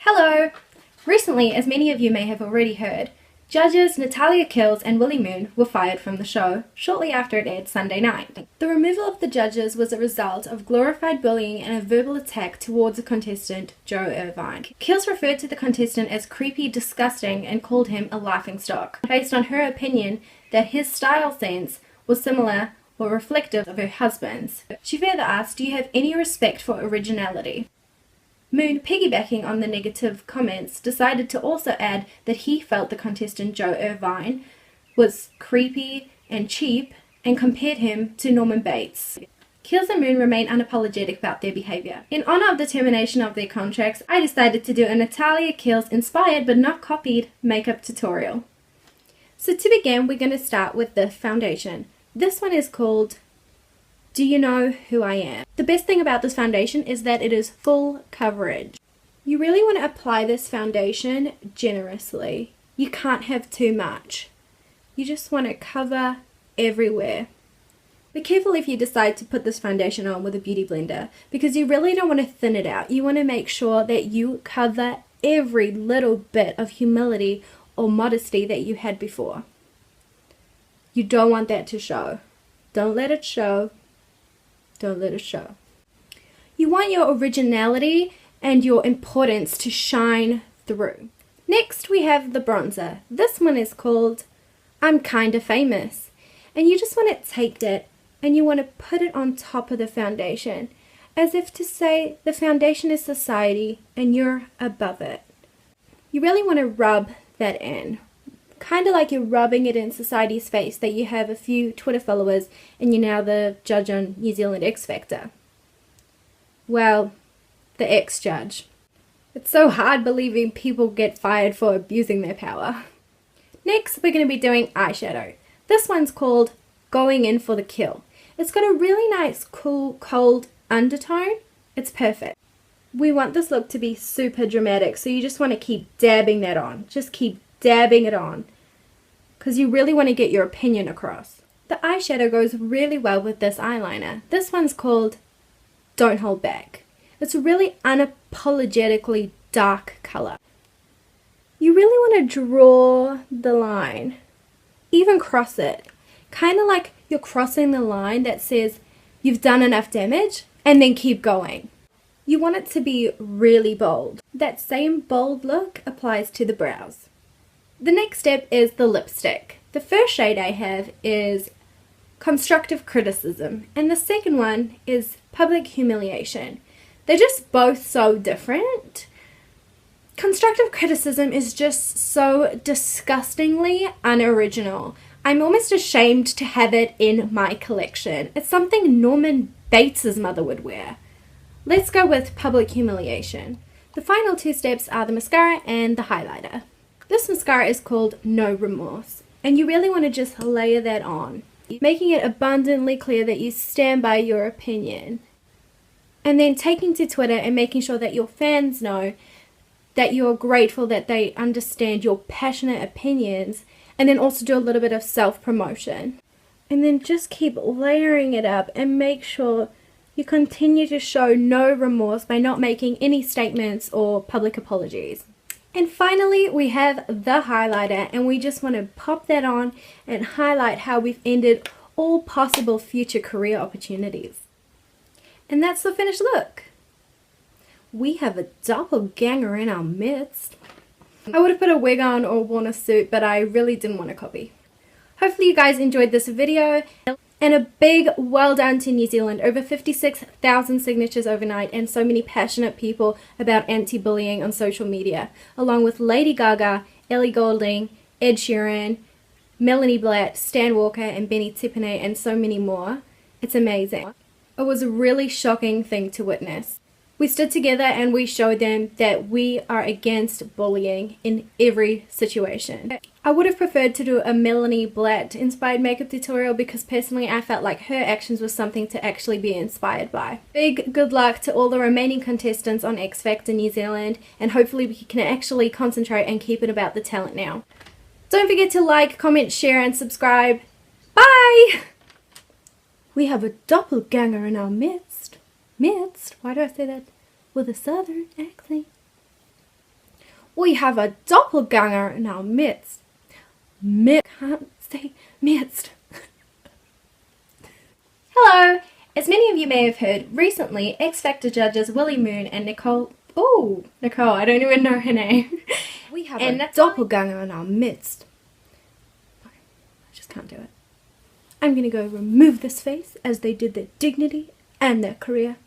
Hello! Recently, as many of you may have already heard, judges Natalia Kills and Willie Moon were fired from the show shortly after it aired Sunday night. The removal of the judges was a result of glorified bullying and a verbal attack towards a contestant, Joe Irvine. Kills referred to the contestant as creepy, disgusting, and called him a laughingstock, based on her opinion that his style sense was similar or reflective of her husband's. She further asked, "Do you have any respect for originality?" Moon, piggybacking on the negative comments, decided to also add that he felt the contestant Joe Irvine was creepy and cheap and compared him to Norman Bates. Kills and Moon remain unapologetic about their behaviour. In honour of the termination of their contracts, I decided to do a Natalia Kills inspired but not copied makeup tutorial. So to begin, we're going to start with the foundation. This one is called Do You Know Who I Am? The best thing about this foundation is that it is full coverage. You really want to apply this foundation generously. You can't have too much. You just want to cover everywhere. Be careful if you decide to put this foundation on with a beauty blender, because you really don't want to thin it out. You want to make sure that you cover every little bit of humility or modesty that you had before. You don't want that to show. Don't let it show. Don't let it show. You want your originality and your importance to shine through. Next, we have the bronzer. This one is called I'm Kinda Famous. And you just want to take that and you want to put it on top of the foundation, as if to say the foundation is society and you're above it. You really want to rub that in. Kind of like you're rubbing it in society's face that you have a few Twitter followers and you're now the judge on New Zealand X Factor. Well, the ex-judge. It's so hard believing people get fired for abusing their power. Next, we're going to be doing eyeshadow. This one's called Going In for the Kill. It's got a really nice, cool, cold undertone. It's perfect. We want this look to be super dramatic, so you just want to keep dabbing that on. Just keep dabbing it on, because you really want to get your opinion across. The eyeshadow goes really well with this eyeliner. This one's called Don't Hold Back. It's a really unapologetically dark color. You really want to draw the line, even cross it, kind of like you're crossing the line that says you've done enough damage, and then keep going. You want it to be really bold. That same bold look applies to the brows. The next step is the lipstick. The first shade I have is Constructive Criticism, and the second one is Public Humiliation. They're just both so different. Constructive Criticism is just so disgustingly unoriginal. I'm almost ashamed to have it in my collection. It's something Norman Bates' mother would wear. Let's go with Public Humiliation. The final two steps are the mascara and the highlighter. This mascara is called No Remorse, and you really want to just layer that on, making it abundantly clear that you stand by your opinion. And then taking to Twitter and making sure that your fans know that you're grateful that they understand your passionate opinions, and then also do a little bit of self-promotion. And then just keep layering it up and make sure you continue to show no remorse by not making any statements or public apologies. And finally, we have the highlighter, and we just want to pop that on and highlight how we've ended all possible future career opportunities. And that's the finished look. We have a doppelganger in our midst. I would have put a wig on or worn a suit, but I really didn't want to copy. Hopefully you guys enjoyed this video. And a big well done to New Zealand. Over 56,000 signatures overnight, and so many passionate people about anti-bullying on social media, along with Lady Gaga, Ellie Goulding, Ed Sheeran, Melanie Blatt, Stan Walker, and Benny Tipene, and so many more. It's amazing. It was a really shocking thing to witness. We stood together and we showed them that we are against bullying in every situation. I would have preferred to do a Melanie Blatt inspired makeup tutorial, because personally I felt like her actions was something to actually be inspired by. Big good luck to all the remaining contestants on X Factor New Zealand, and hopefully we can actually concentrate and keep it about the talent now. Don't forget to like, comment, share and subscribe. Bye! We have a doppelganger in our midst. Why do I say that with a southern accent? We have a doppelganger in our midst. Can't say midst. Hello! As many of you may have heard, recently X Factor judges Willie Moon and Nicole, I don't even know her name. We have a doppelganger in our midst. I just can't do it. I'm gonna go remove this face as they did their dignity and their career